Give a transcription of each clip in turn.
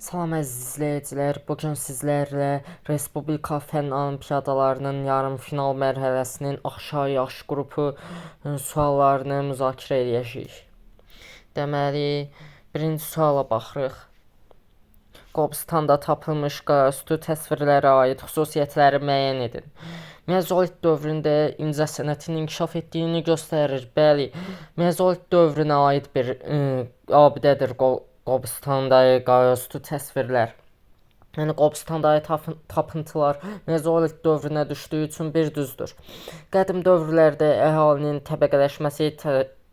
Salam əziz izləyicilər, bugün sizlərlə Respublika Fənn Olimpiadalarının yarımfinal mərhələsinin aşağı yaş qrupu suallarını müzakirə edəcəyik. Deməli, birinci suala baxırıq. Qobustanda tapılmış qayaüstü təsvirlərə aid xüsusiyyətləri müəyyən edin. Mezolit dövründə incəsənətin inkişaf etdiyini göstərir. Bəli, mezolit dövrünə aid bir abidədir Qobustanda qayaüstü təsvirlər. Yəni Qobustanda tapıntılar mezolit dövrünə düşdüyü üçün bir düzdür. Qədim dövrlərdə əhalinin təbəqələşməsi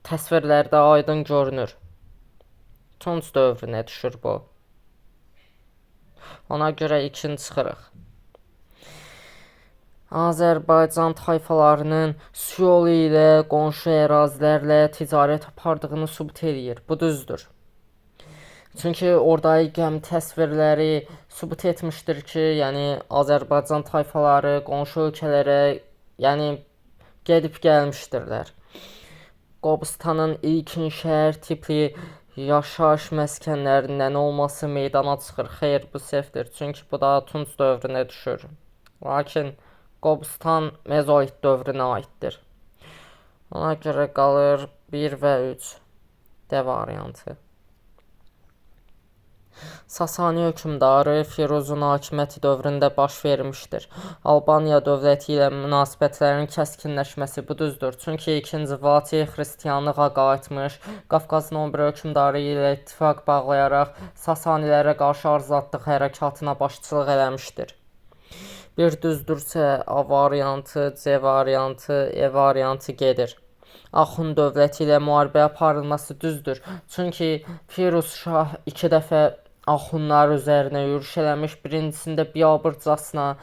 təsvirlərdə aydın görünür. Tunc dövrünə düşür bu. Ona görə ikinci çıxırıq. Azərbaycan tayfalarının Siyoli ilə qonşu ərazilərlə ticarət apardığını sübut edir. Bu düzdür. Çünki oradakı gəmi təsvirləri sübut etmişdir ki, yəni Azərbaycan tayfaları qonşu ölkələrə gedib gəlmişdirlər. Qobustanın ilkin şəhər tipli yaşayış məskənlərindən olması meydana çıxır. Xeyr, bu səhvdir. Çünki bu da Tunc dövrünə düşür. Lakin Qobustan mezolit dövrünə aiddir. Ona görə qalır 1 və 3 D variantı. Sasani hökmdarı Firuzun hakimiyyəti dövründə baş vermişdir. Albaniya dövləti ilə münasibətlərin kəskinləşməsi bu düzdür. Çünki 2-ci Fatih xristianlığa qayıtmış, Qafqazın 11 hökmdarı ilə ittifaq bağlayaraq Sasanilərə qarşı azadlıq hərəkatına başçılıq eləmişdir. Bir düzdürsə A variantı, C variantı, E variantı gedir. Axund dövləti ilə müharibə aparılması düzdür. Çünki Firuz şah 2 dəfə Axundlar üzərinə yürüş eləmiş. Birincisində biabırcasına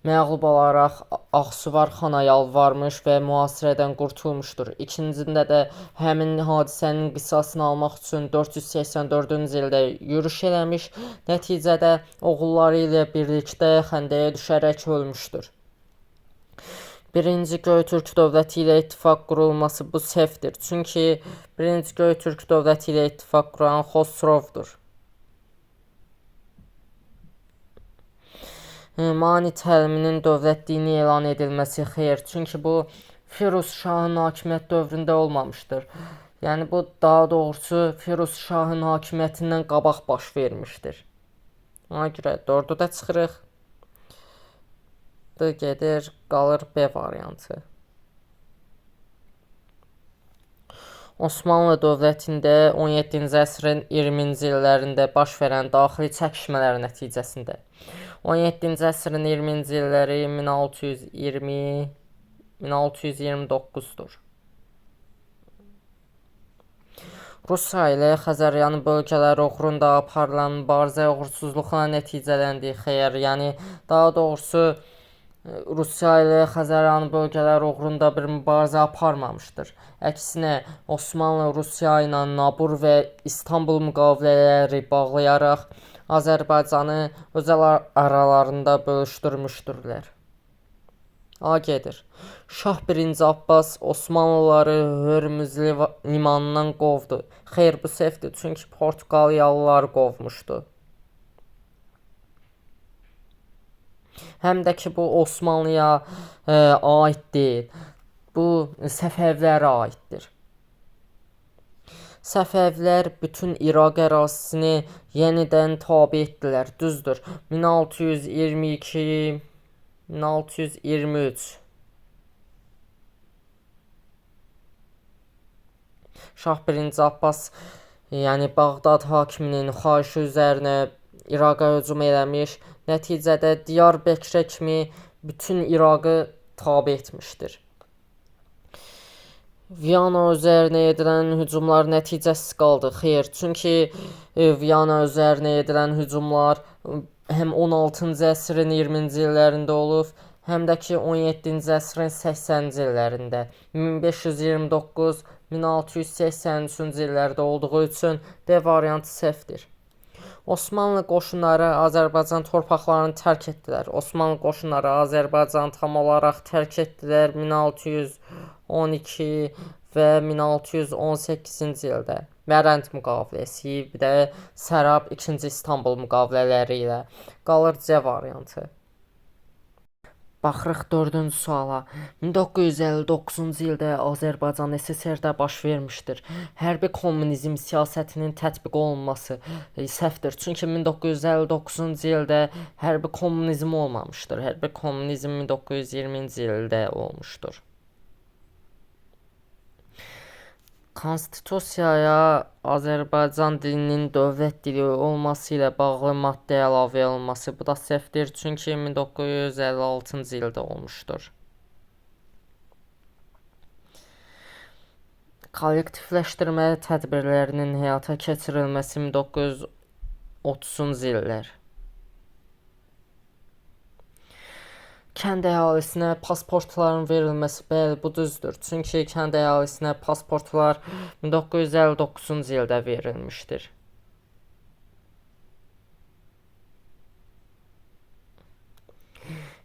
məğlub olaraq Ağsuvar xana yalvarmış və mühasirədən qurtulmuşdur. İkincisində də həmin hadisənin qisasını almaq üçün 484-cü ildə yürüş eləmiş. Nəticədə oğulları ilə birlikdə xəndəyə düşərək ölmüşdür. Birinci Göytürk dövləti ilə ittifaq qurulması bu səhvdir. Çünki birinci Göytürk dövləti ilə ittifaq quran Xosrovdur. Mani təliminin dövlətliyi elan edilməsi xeyr. Çünki bu Firuz şahın hakimiyyət dövründə olmamışdır. Yəni bu daha doğrusu Firuz şahın hakimiyyətindən qabaq baş vermişdir. Ona görə 4-ü də çıxırıq. D gedir, qalır B variantı. Osmanlı dövlətində 17-ci əsrin 20-ci illərində baş verən daxili çəkişmələr nəticəsində 17-ci əsrin 20-ci illəri 1620-1629-dur. Rusiya ilə Xəzəryanı bölgələri uğrunda aparılan mübarizə uğursuzluqla nəticələndi. Xeyr, yəni daha doğrusu Rusiya ilə Xəzəryanı bölgələri uğrunda bir mübarizə aparmamışdır. Əksinə, Osmanlı Rusiya ilə Nabur və İstanbul müqavilələri bağlayaraq Azərbaycanı öz aralarında bölüşdürmüşdürlər. A gedir. Şah 1-ci Abbas Osmanlıları Hörmüz limanından qovdu. Xeyr, bu səhvdir, çünki Portuqaliyalılar qovmuşdu. Həm də ki, bu Osmanlıya aid deyil. Bu Səfəvlərə aiddir. Səfəvlər bütün İraq ərazisini yenidən tabe etdilər. Düzdür. 1622, 1623. Şah 1-ci Abbas, yəni Bağdad hakiminin xahişi üzərinə İraqa hücum eləmiş, nəticədə Diyarbəkirə kimi bütün İraqı tabe etmişdir. Viyana üzərinə edilən hücumlar nəticəsiz qaldı. Xeyr, çünki Viyana üzərinə edilən hücumlar həm 16-cı əsrin 20-ci illərində olub, həm də ki 17-ci əsrin 80-ci illərində. 1529-1683-cü illərdə olduğu üçün D variantı səhvdir. Osmanlı qoşunları Azərbaycan torpaqlarını tərk etdilər. Osmanlı qoşunları Azərbaycanı tam olaraq tərk etdilər 1612 və 1618-ci ildə. Vərənd müqaviləsi, bir də Sərab 2-ci İstanbul müqavilələri ilə qalır C variantı. Baxırıq 4-cü suala. 1959-cu ildə Azərbaycan SSR-də baş vermişdir. Hərbi kommunizm siyasətinin tətbiq olunması səhvdir. Çünki 1959-cu ildə hərbi kommunizm olmamışdır. Hərbi kommunizm 1920-ci ildə olmuşdur. Konstitusiyaya Azərbaycan dilinin dövlət dili olması ilə bağlı maddə əlavə olunması bu da səhvdir, çünki 1956-cı ildə olmuşdur. Kollektivləşdirmə tədbirlərinin həyata keçirilməsi 1930-cu illər. Kənd əhalisinə pasportların verilməsi, bəli, bu düzdür. Çünki kənd əhalisinə pasportlar 1959-cu ildə verilmişdir.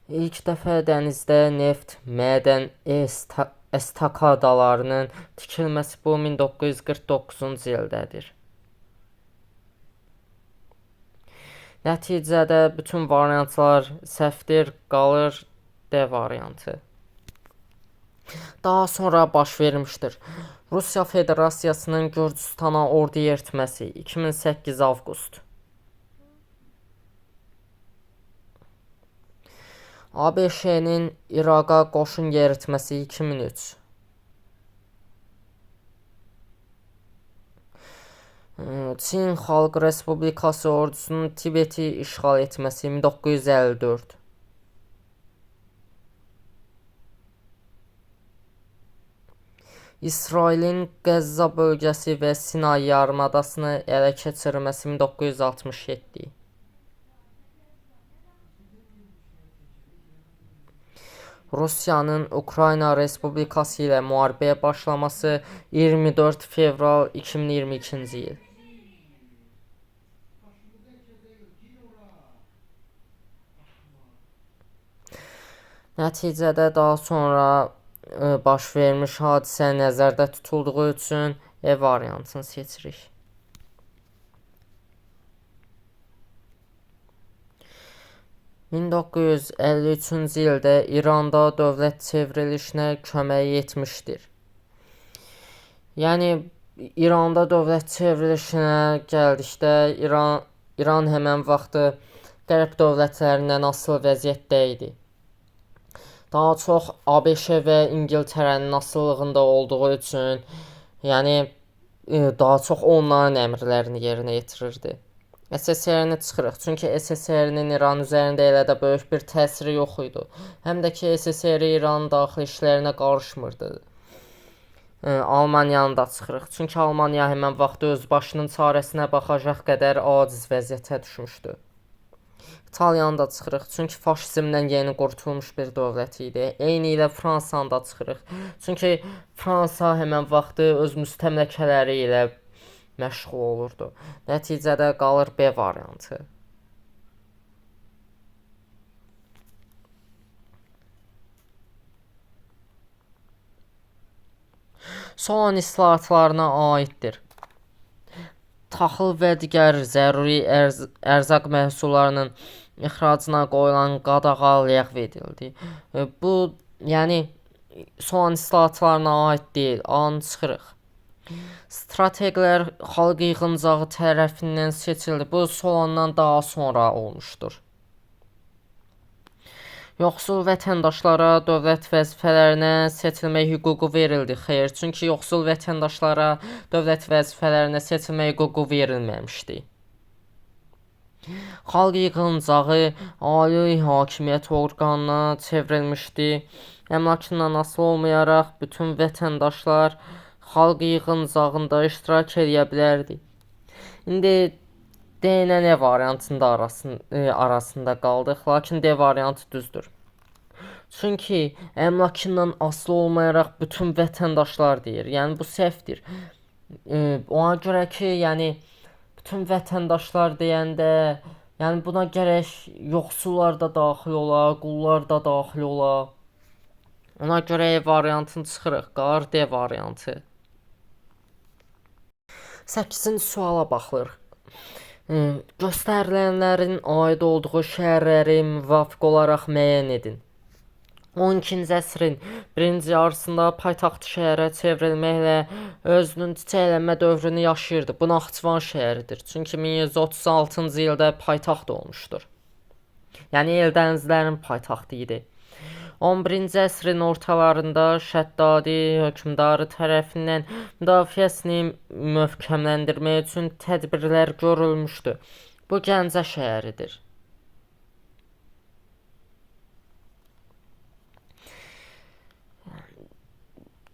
İlk dəfə dənizdə neft, mədən, estakadalarının tikilməsi bu 1949-cu ildədir. Nəticədə bütün variantlar səhvdir, qalır D variantı. Daha sonra baş vermişdir. Rusiya Federasiyasının Gürcüstana ordu yeritməsi 2008 avqust. ABŞ-nin İraqa qoşun yeritməsi 2003. Çin Xalq Respublikası ordusunun Tibeti işğal etməsi 1954. İsrailin Qəzza bölgəsi və Sinay yarımadasını ələ keçirməsi 1967. Rusiyanın Ukrayna Respublikası ilə müharibəyə başlaması 24 fevral 2022-ci il. Nəticədə daha sonra baş vermiş hadisə nəzərdə tutulduğu üçün E variantını seçirik. (1953-cü ildə İranda dövlət çevrilişinə kömək etmişdir. Yəni İranda dövlət çevrilişinə gəldikdə İran həmən vaxtı qərb dövlətlərindən asılı vəziyyətdə idi. Daha çox ABŞ və İngiltərənin asılılığında olduğu üçün, yəni daha çox onların əmrlərini yerinə yetirirdi. SSR-ni çıxırıq, çünki SSR-nin İran üzərində elə də böyük bir təsiri yox idi. Həm də ki, SSR İranın daxili işlərinə qarışmırdı. Almaniyanı da çıxırıq, çünki Almaniya həmən vaxtı öz başının çarəsinə baxacaq qədər aciz vəziyyətə düşmüşdü. İtaliyanı da çıxırıq, çünki faşizmdən yeni qurtulmuş bir dövlət idi. Eyni ilə Fransanı da çıxırıq, çünki Fransa həmən vaxtı öz müstəmləkələri ilə məşğul olurdu. Nəticədə qalır B variantı. Soğan islahatlarına aiddir. Taxıl və digər zəruri ərzaq məhsullarının ixracına qoyulan qadağa ləğv edildi. Bu, yəni soğan islahatlarına aid deyil, A-nı çıxırıq. Strateqlər xalq yığıncağı tərəfindən seçildi. Bu soğandan daha sonra olmuşdur. Yoxsul vətəndaşlara dövlət vəzifələrinə seçilmək hüququ verildi. Xeyr, çünki yoxsul vətəndaşlara dövlət vəzifələrinə seçilmək hüququ verilməmişdi. Xalq yığıncağı ali hakimiyyət orqanına çevrilmişdi. Əmlakından asılı olmayaraq bütün vətəndaşlar xalq yığıncağında iştirak edə bilərdi. İndi D ilə E variantında arasında qaldıq, lakin D variantı düzdür. Çünki əmlakından asılı olmayaraq bütün vətəndaşlar deyir. Yəni bu səhvdir. Ona görə ki, yəni bütün vətəndaşlar deyəndə, yəni buna gərək yoxsullar da daxil ola, qullar da daxil ola. Ona görə E variantını çıxırıq, qalır D variantı. 8-ci suala baxırıq. Göstərilənlərin aid olduğu şəhərləri müvafiq olaraq müəyyən edin. 12-ci əsrin birinci yarısında paytaxt şəhərə çevrilməklə özünün çiçəklənmə dövrünü yaşayırdı. Bu Naxçıvan şəhəridir. Çünki 1136-cı ildə paytaxt olmuşdur. Yəni Eldənizlərin paytaxtı idi. 11-ci əsrin ortalarında Şəddadi hökmdarı tərəfindən müdafiəsini möhkəmləndirmək üçün tədbirlər görülmüşdü. Bu Gəncə şəhəridir.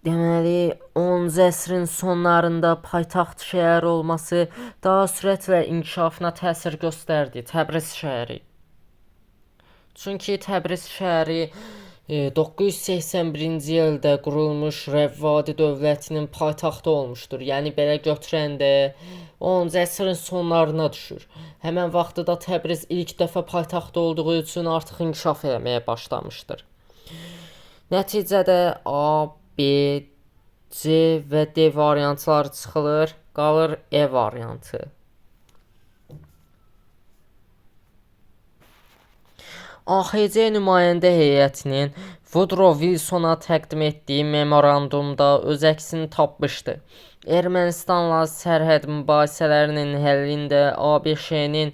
Deməli, 10-cu əsrin sonlarında paytaxt şəhər olması daha sürətlə inkişafına təsir göstərdi. Təbriz şəhəri. Çünki Təbriz şəhəri 981-ci ildə qurulmuş Rəvvadi dövlətinin paytaxtı olmuşdur. Yəni belə götürəndə 10-cu əsrin sonlarına düşür. Həmən vaxtda Təbriz ilk dəfə paytaxt olduğu üçün artıq inkişaf etməyə başlamışdır. Nəticədə A, B, C və D variantları çıxılır, qalır E variantı. AXC nümayəndə heyətinin Woodrow Wilsona təqdim etdiyi memorandumda öz əksini tapmışdı. Ermənistanla sərhəd mübahisələrinin həllində ABŞ-nin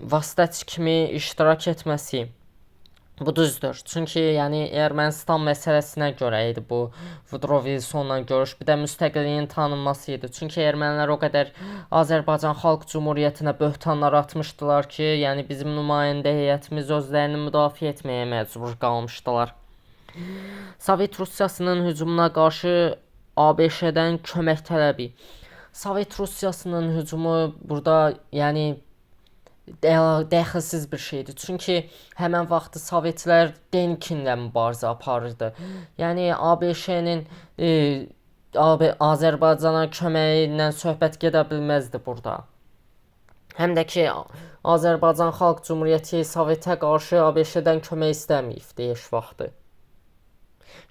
vasitəçi kimi iştirak etməsi. Bu düzdür. Çünki yəni Ermənistan məsələsinə görə idi bu Woodrow Wilsonla görüş. Bir də müstəqilliyin tanınması idi. Çünki ermənilər o qədər Azərbaycan Xalq Cümhuriyyətinə böhtanlar atmışdılar ki, yəni bizim nümayəndə heyətimiz özlərini müdafiə etməyə məcbur qalmışdılar. Sovet Rusiyasının hücumuna qarşı ABŞ-dən kömək tələbi. Sovet Rusiyasının hücumu burada yəni dəxilsiz bir şeydir. Çünki həmən vaxtı Sovetlər Denikinlə mübarizə aparırdı. Yəni ABŞ-nin Azərbaycana köməyi ilə söhbət gedə bilməzdi burada. Həm də ki Azərbaycan Xalq Cümhuriyyəti Sovetə qarşı ABŞ-dən kömək istəməyibdi heç vaxtı.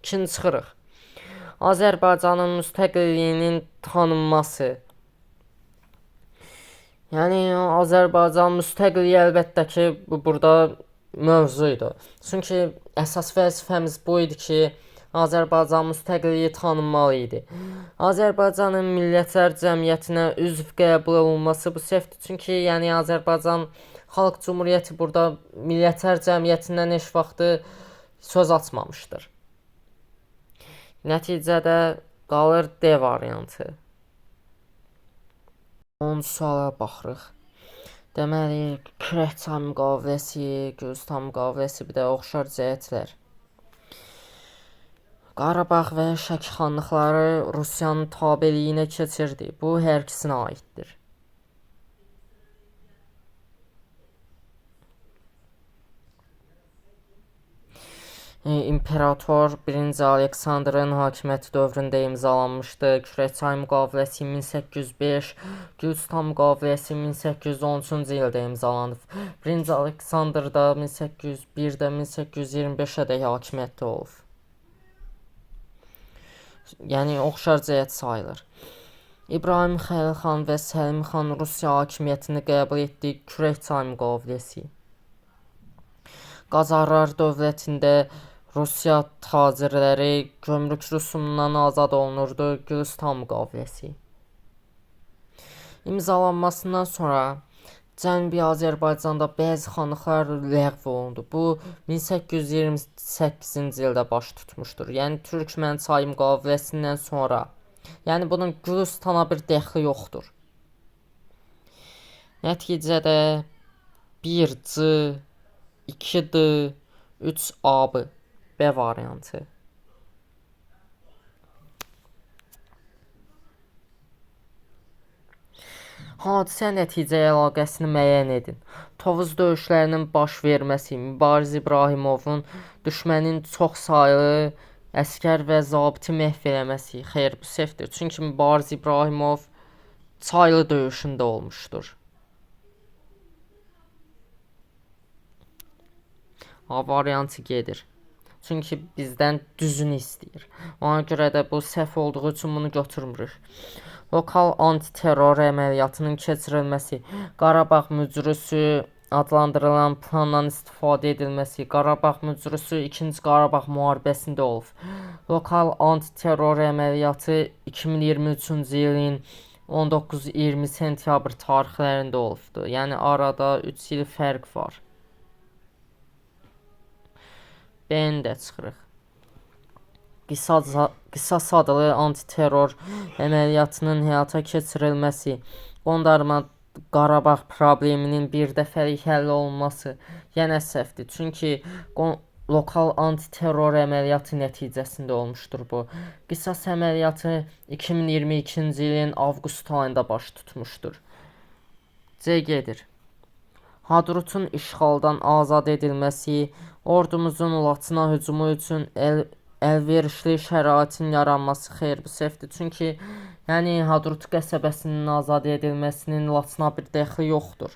İkinci çıxırıq. Azərbaycanın müstəqilliyinin tanınması. Yəni Azərbaycan müstəqilliyi əlbəttə ki burada mövzu idi. Çünki əsas vəzifəmiz bu idi ki, Azərbaycan müstəqilliyi tanınmalı idi. Azərbaycanın millətlər cəmiyyətinə üzv qəbul olunması bu səhvdir. Çünki yəni Azərbaycan Xalq Cümhuriyyəti burada millətlər cəmiyyətindən heç vaxtı söz açmamışdır. Nəticədə qalır D variantı. 10-cu suala baxırıq. Deməli, Kürəkçay müqaviləsi, Gürcüstan müqaviləsi, bir də oxşar cəhətlər. Qarabağ və Şəki xanlıqları Rusiyanın tabeliyinə keçirdi. Bu hər ikisinə aiddir. İmperator 1-ci Aleksandrın hakimiyyəti dövründə imzalanmışdı. Kürəkçay müqaviləsi 1805, Gürcüstan müqaviləsi 1813-cu ildə imzalanıb. 1-ci Aleksandr da 1801-də 1825-ədək hakimiyyətdə olub. Yəni oxşar cəhət sayılır. İbrahim Xəlil xan və Səlim xan Rusiya hakimiyyətini qəbul etdi. Kürəkçay müqaviləsi. Qacarlar dövlətində Rusiya tacirləri gömrük rüsumundan azad olunurdu. Gürcüstan müqaviləsi. İmzalanmasından sonra Cənubi Azərbaycanda bəzi xanlıqlar ləğv olundu. Bu 1828-ci ildə baş tutmuşdur. Yəni Türkmənçay müqaviləsindən sonra. Yəni bunun Gürcüstana bir dəxli yoxdur. Nəticədə 1C, 2D, 3AB B variantı. Hadisə nəticə əlaqəsini müəyyən edin. Tovuz döyüşlərinin baş verməsi, Mübariz İbrahimovun düşmənin çox saylı əskər və zabiti məhv eləməsi. Xeyr, bu səhvdir. Çünki Mübariz İbrahimov Çaylı döyüşündə olmuşdur. A variantı gedir. Çünki bizdən düzünü istəyir. Ona görə də bu səhv olduğu üçün bunu götürmürük. Lokal antiterror əməliyyatının keçirilməsi, Qarabağ mücrüsü adlandırılan plandan istifadə edilməsi, Qarabağ mücrüsü 2-ci Qarabağ müharibəsində olub. Lokal antiterror əməliyyatı 2023-cü ilin 19-20 sentyabr tarixlərində olubdu. Yəni arada 3 il fərq var. B-ni də çıxırıq. Qisas adlı antiterror əməliyyatının həyata keçirilməsi, Qondarma Qarabağ probleminin birdəfəlik həll olunması yenə səhvdir. Çünki lokal antiterror əməliyyatı nəticəsində olmuşdur bu. Qisas əməliyyatı 2022-ci ilin avqust ayında baş tutmuşdur. C gedir. Hadrutun işğaldan azad edilməsi, ordumuzun Laçına hücumu üçün əlverişli şəraitin yaranması. Xeyr, bu səhvdir. Çünki yəni Hadrut qəsəbəsinin azad edilməsinin Laçına bir dəxli yoxdur.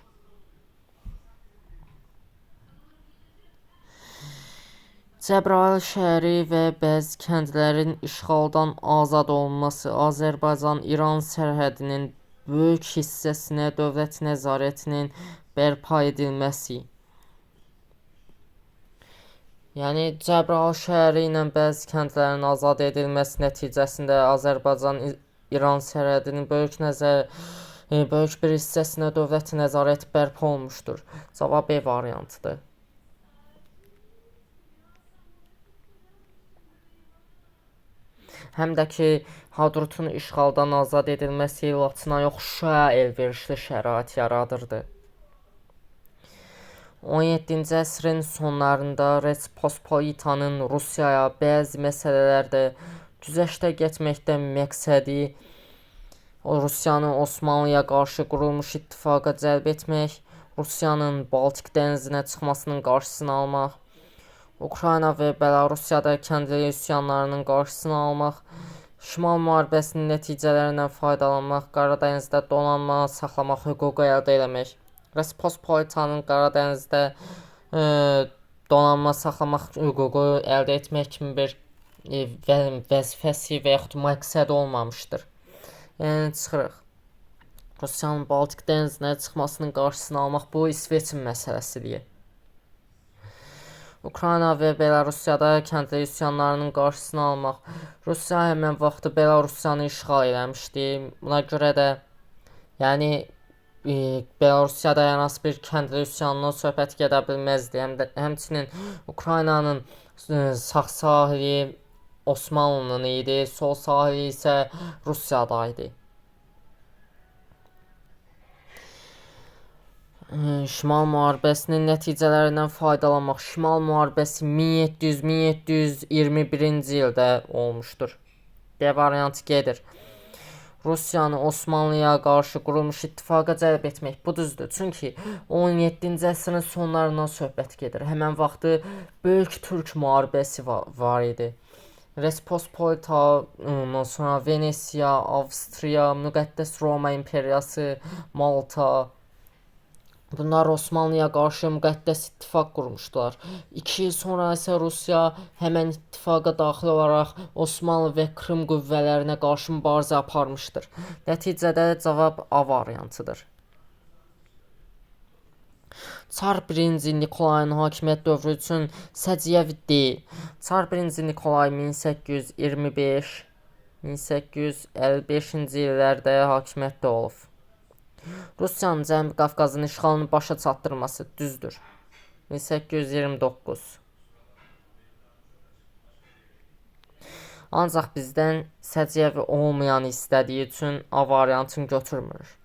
Cəbrayıl şəhəri və bəzi kəndlərin işğaldan azad olunması, Azərbaycan-İran sərhədinin böyük hissəsinə dövlət nəzarətinin bərpa edilməsi. Yəni Cəbrayıl şəhəri ilə bəzi kəndlərin azad edilməsi nəticəsində Azərbaycan-İran sərhədinin böyük bir hissəsinə dövlət nəzarəti bərpa olmuşdur. Cavab B variantıdır. Həm də ki, Hadrutun işğaldan azad edilməsi Laçına yox, Şuşaya əlverişli şərait yaradırdı. 17-ci əsrin sonlarında Respospolitanın Rusiyaya bəzi məsələlərdə güzəştə getməkdə məqsədi Rusiyanı Osmanlıya qarşı qurulmuş ittifaqa cəlb etmək, Rusiyanın Baltik dənizinə çıxmasının qarşısını almaq, Ukrayna və Belarusiyada kəndli üsyanlarının qarşısını almaq, Şimal müharibəsinin nəticələrindən faydalanmaq, Qaradənizdə donanma saxlamaq hüququ əldə etmək. Respospolitanın Qaradənizdə donanma saxlamaq hüququ əldə etmək kimi bir vəzifəsi və yaxud məqsədi olmamışdır. Yəni çıxırıq. Rusiyanın Baltik dənizinə çıxmasının qarşısını almaq bu İsveçin məsələsidir. Ukrayna və Belarusiyada kəndli üsyanlarının qarşısını almaq. Rusiya həmən vaxtı Belarusiyanı işğal eləmişdi. Buna görə də yəni Belarusiyada hər hansı bir kəndli üsyanından söhbət gedə bilməzdi. Həmçinin Ukraynanın sağ sahili Osmanlının idi, sol sahili isə Rusiyada idi. Şimal müharibəsinin nəticələrindən faydalanmaq. Şimal müharibəsi 1700-1721-ci ildə olmuşdur. D variantı gedir. Rusiyanı Osmanlıya qarşı qurulmuş ittifaqa cəlb etmək. Bu düzdür. Çünki 17-ci əsrin sonlarından söhbət gedir. Həmən vaxtı böyük türk müharibəsi var idi. Respospolita, ondan sonra Venesiya, Avstriya, Müqəddəs Roma imperiyası, Malta. Bunlar Osmanlıya qarşı müqəddəs ittifaq qurmuşdular. 2 il sonra isə Rusiya həmən ittifaqa daxil olaraq Osmanlı və Krım qüvvələrinə qarşı mübarizə aparmışdır. Nəticədə cavab A variantıdır. Çar 1-ci Nikolayın hakimiyyət dövrü üçün səciyyəvi deyil. Çar 1-ci Nikolay 1825-1855-ci illərdə hakimiyyətdə olub. Rusiyanın Cənubi Qafqazın işğalını başa çatdırması düzdür. 1829. Ancaq bizdən səciyyəvi olmayanı istədiyi üçün A variantını götürmür.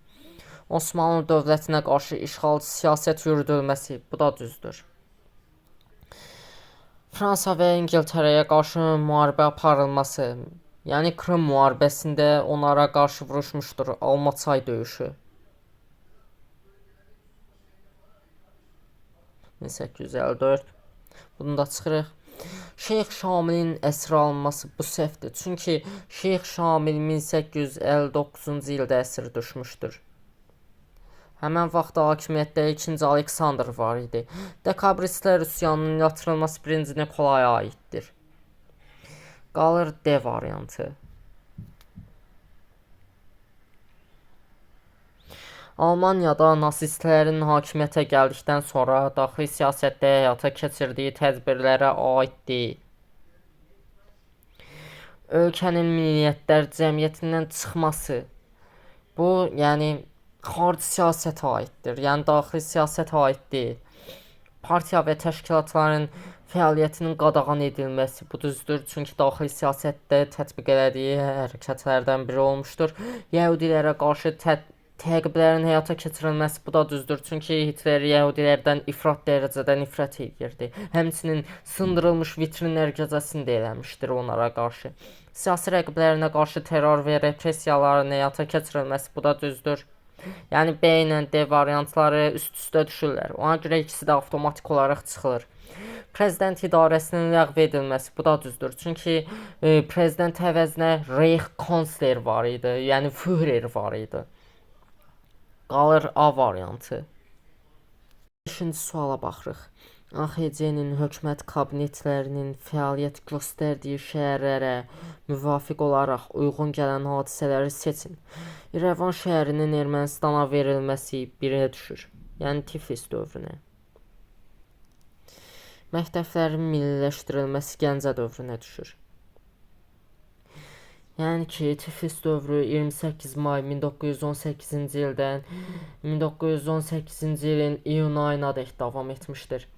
Osmanlı dövlətinə qarşı işğalçı siyasət yürüdülməsi, bu da düzdür. Fransa və İngiltərəyə qarşı müharibə aparılması, yəni Krım müharibəsində onlara qarşı vuruşmuşdur, Almaçay döyüşü. 1854. Bunu da çıxırıq. Şeyx Şamilin əsir alınması bu səhvdir. Çünki Şeyx Şamil 1859-cu ildə əsir düşmüşdür. Həmən vaxt hakimiyyətdə 2-ci Aleksandr var idi. Dekabristlər üsyanının yatırılması 1-ci Nikolaya aiddir. Qalır D variantı. Almaniyada nasistlərin hakimiyyətə gəldikdən sonra daxili siyasətdə həyata keçirdiyi tədbirlərə aid deyil. Ölkənin milliyyətlər cəmiyyətindən çıxması. Bu, yəni xarici siyasətə aiddir. Yəni daxili siyasətə aid deyil. Partiya və təşkilatların fəaliyyətinin qadağan edilməsi bu düzdür. Çünki daxili siyasətdə tətbiq elədiyi hərəkətlərdən biri olmuşdur. Yəhudilərə qarşı təqiblərin həyata keçirilməsi bu da düzdür. Çünki Hitler yəhudilərdən ifrat dərəcədə nifrət edirdi. Həmçinin sındırılmış vitrinlər gecəsini də eləmişdir onlara qarşı. Siyasi rəqiblərinə qarşı terror və repressiyaların həyata keçirilməsi bu da düzdür. Yəni B ilə D variantları üst-üstə düşürlər. Ona görə ikisi də avtomatik olaraq çıxılır. Prezident idarəsinin ləğv edilməsi bu da düzdür. Çünki prezident əvəzinə Reichskansler var idi. Yəni Führer var idi. Qalır A variantı. 5-ci suala baxırıq. AXC-nin hökumət kabinetlərinin fəaliyyət göstərdiyi şəhərlərə müvafiq olaraq uyğun gələn hadisələri seçin. İrəvan şəhərinin Ermənistana verilməsi 1-ə düşür. Yəni Tiflis dövrünə. Məktəblərin milliləşdirilməsi Gəncə dövrünə düşür. Yəni ki, Tiflis dövrü 28 may 1918-ci ildən 1918-ci ilin iyun ayına dək davam etmişdir.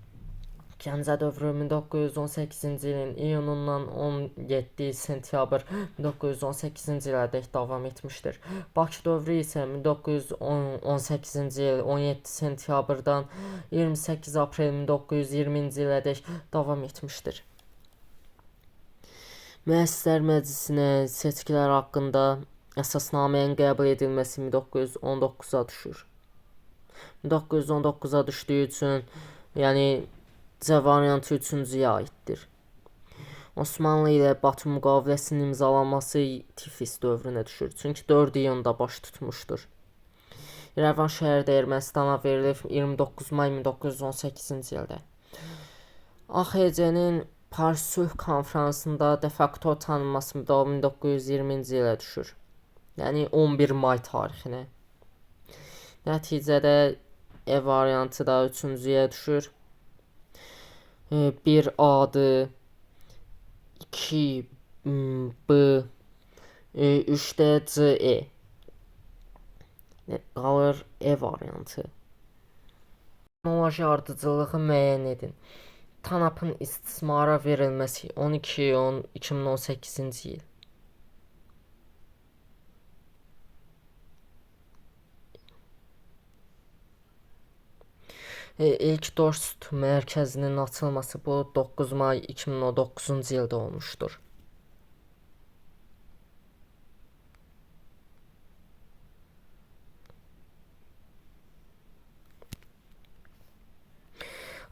Gəncə dövrü 1918-ci ilin iyunundan 17 sentyabr 1918-ci ilə dək davam etmişdir. Bakı dövrü isə 1918-ci il 17 sentyabrdan 28 aprel 1920-ci ilə dək davam etmişdir. Müəssislər Məclisinə seçkilər haqqında əsasnamənin qəbul edilməsi 1919-a düşür. 1919-a düşdüyü üçün, yəni C variantı 3-cüyə aiddir. Osmanlı ilə Batı müqaviləsinin imzalanması Tiflis dövrünə düşür. Çünki 4 iyunda baş tutmuşdur. İrəvan şəhəri də Ermənistana verilib 29 may 1918-ci ildə. AXC-nin Paris Sülh Konfransında de facto tanınması 1920-ci ilə düşür. Yəni 11 may tarixinə. Nəticədə E variantı da 3-cüyə düşür. 1 A-dır, 2 B, 3-də C, E. Qalır E variantı. Texnoloji ardıcılığı müəyyən edin. TANAP-ın istismara verilməsi 12 iyun 2018-ci il. İlk Dorst mərkəzinin açılması bu 9 may 2019-cu ildə olmuşdur.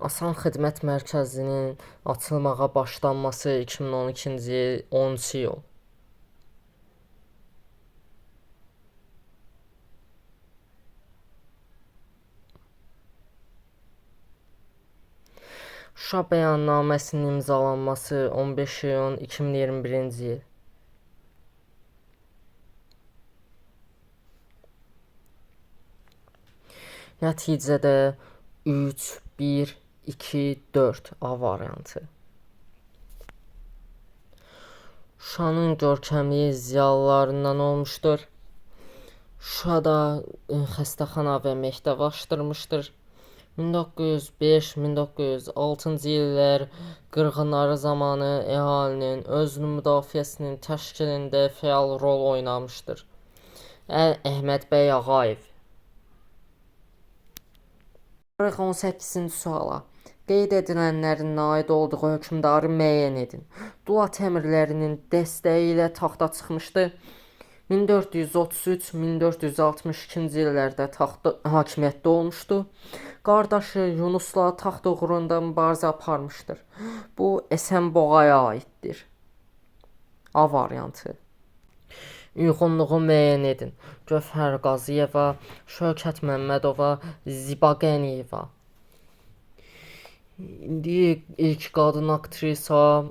Asan Xidmət Mərkəzinin açılmağa başlanması 2012-ci il 10-cu iyul. Şuşa bəyannaməsinin imzalanması 15 iyun 2021-ci il. Nəticədə 3, 1, 2, 4 A variantı. Şuşanın görkəmli ziyalılarından olmuşdur. Şuşada xəstəxana və məktəb açdırmışdır. 1905-1906-cı illər qırğınları zamanı əhalinin özünün müdafiəsinin təşkilində fəal rol oynamışdır. Əhməd bəy Ağayev. 18-ci suala. Qeyd edilənlərin aid olduğu hökmdarı müəyyən edin. Dullat əmirlərinin dəstəyi ilə taxta çıxmışdı. 1433-1462-ci illərdə hakimiyyətdə olmuşdu. Qardaşı Yunusla taxt uğrunda mübarizə aparmışdır. Bu Əsən Boğaya aiddir. A variantı. Uyğunluğu müəyyən edin. Gövhər Qazıyeva, Şövkət Məmmədova, Ziba Qəniyeva. İndi ilk qadın aktrisa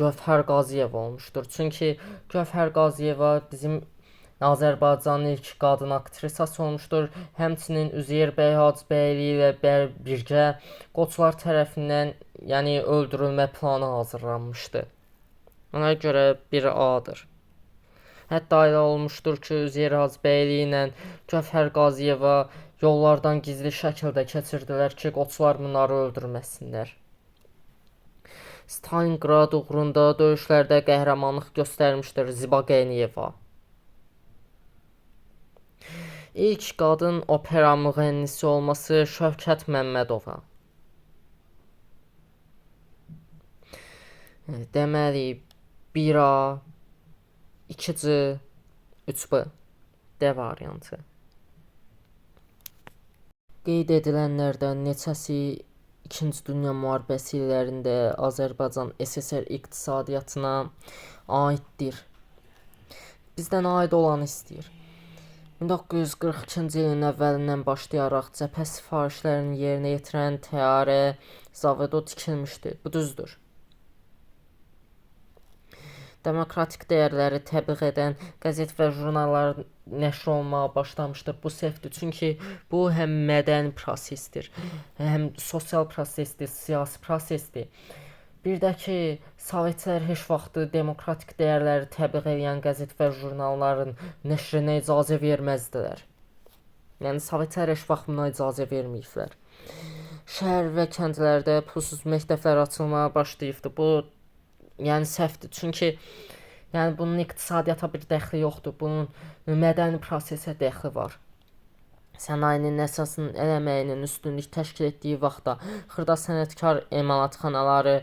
Gövhər Qazıyeva olmuşdur. Çünki Gövhər Qazıyeva bizim Azərbaycanın ilk qadın aktrisası olmuşdur. Həmçinin Üzeyir bəy Hacıbəyli ilə birgə Qoçlar tərəfindən, yəni öldürülmə planı hazırlanmışdı. Ona görə bir A-dır. Hətta elə olmuşdur ki, Üzeyir Hacıbəyli ilə Gövhər Qazıyeva yollardan gizli şəkildə keçirdilər ki, Qoçlar bunları öldürməsinlər. Stalingrad uğrunda döyüşlərdə qəhrəmanlıq göstərmişdir Ziba Qəniyeva. İlk qadın opera müğənnisi olması Şövkət Məmmədova. Deməli, 1A, 2C, 3B D variantı. Qeyd edilənlərdən neçəsi 2-ci Dünya müharibəsi illərində Azərbaycan SSR iqtisadiyyatına aiddir? Bizdən aid olanı istəyir. 1942-ci ilin əvvəlindən başlayaraq cəbhə sifarişlərini yerinə yetirən təyyarə zavodu tikilmişdi. Bu düzdür. Demokratik dəyərləri təbliğ edən qəzet və jurnallar nəşr olunmağa başlamışdır. Bu səhvdir, çünki bu həm mədəni prosesdir, həm sosial prosesdir, siyasi prosesdir. Bir də ki, Sovetlər heç vaxt demokratik dəyərləri təbliğ edən qəzet və jurnalların nəşrinə icazə verməzdilər. Yəni Sovetlər heç vaxt buna icazə verməyiblər. Şəhər və kəndlərdə pulsuz məktəblər açılmağa başlayıbdı. Bu yəni səhvdir, çünki yəni bunun iqtisadiyyata bir dəxli yoxdur. Bunun mədəni prosesə dəxli var. Sənayenin əsasının eləməyinin üstünlük təşkil etdiyi vaxtda xırda sənətkar emalatxanaları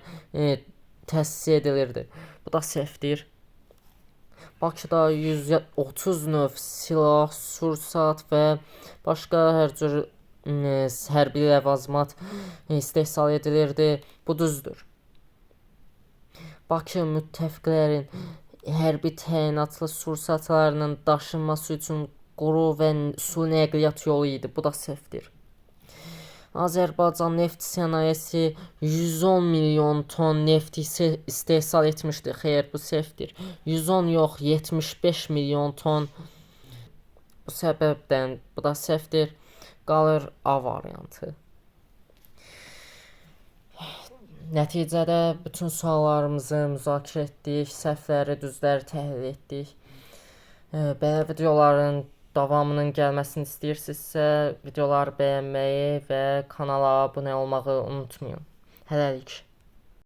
təsis edilirdi. Bu da səhvdir. Bakıda 130 növ silah, sursat və başqa hər cür hərbi ləvazimat istehsal edilirdi. Bu düzdür. Bakı müttəfiqlərin hərbi təyinatlı sursatlarının daşınması üçün quru və su nəqliyyat yolu idi. Bu da səhvdir. Azərbaycan neft sənayesi 110 milyon ton neft istehsal etmişdi. Xeyr, bu səhvdir. 110 yox, 75 milyon ton. Bu səbəbdən bu da səhvdir. Qalır A variantı. Nəticədə bütün suallarımızı müzakirə etdik, səhvləri, düzləri təhlil etdik. Belə videoların davamının gəlməsini istəyirsinizsə, videoları bəyənməyi və kanala abunə olmağı unutmayın. Hələlik.